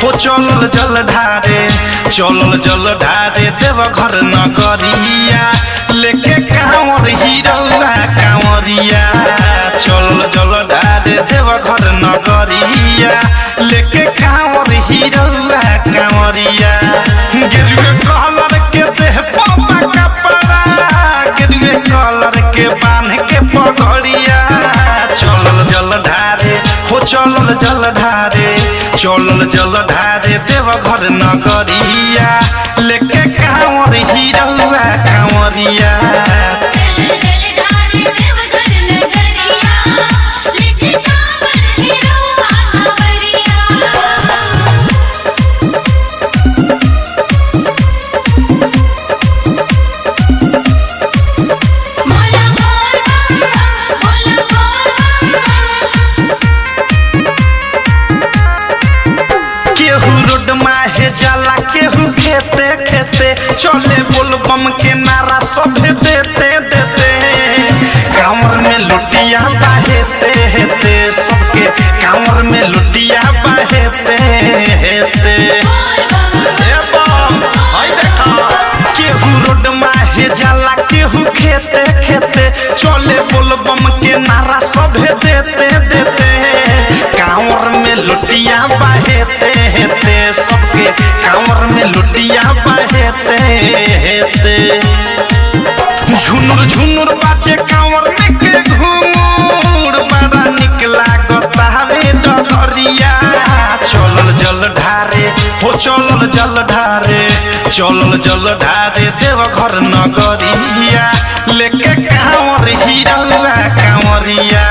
हो चलल जल ढारे देव घर नगरिया लेके कांवर हीरौआ कांवरिया चलल जल ढारे देव घर नगरिया लेके कांवर हीरौआ कांवरिया गिरवे कलर के देह पापा कपड़ा गिरवे कलर के बांध के पगड़िया चलल जल ढारे हो चलल जल ढारे देव घर नगरिया लेके कांवर हीरौआ कांवरिया जाला केहू खेते खेते चले बोलबम के नारा सभे देते देते कांवर में लुटिया बहेते हेते सबके कांवर में लुटिया बहेते हेते केहू रोड माहे जाला केहू खेते खेते चले बोलबम के नारा सभे देते देते कांवर में लुटिया बहेते हेते सबके कांवर में लुटिया बहेते हेते झुनुर झुनुर बाजे कांवर में के घूर बड़ा निक लागता हवे डगरिया चलल जल ढारे हो चलल जल ढारे देव घर नगरिया लेके कांवर हीरौआ कांवरिया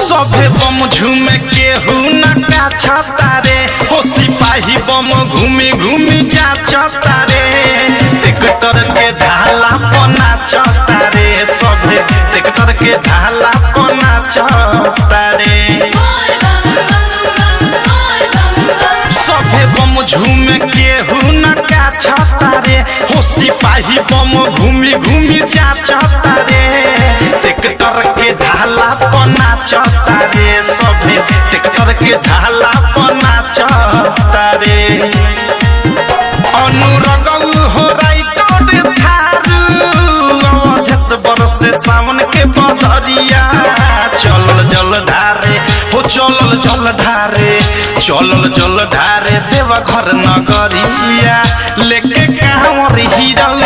सभे बम झूमे केहू नटा छतारे हो सिपाही बम घूमी घूमी जा छतारे ट्रैक्टर के ढाला पना छतारे सभे ट्रैक्टर के ढाला पना छतारे सभे बम झूमे केहू नटा छतारे हो सिपाही बम घूमी घूमी जा छतारे ट्रैक्टर के ढाला पना छतारे सभे ट्रैक्टर के ढाला पना छतारे अनुरगल हो राइटर थारू अवधेश बरसे सावन के बदरिया चलल जल ढारे हो चलल जल ढारे देव घर नगरिया लेके कांवर हीरौआ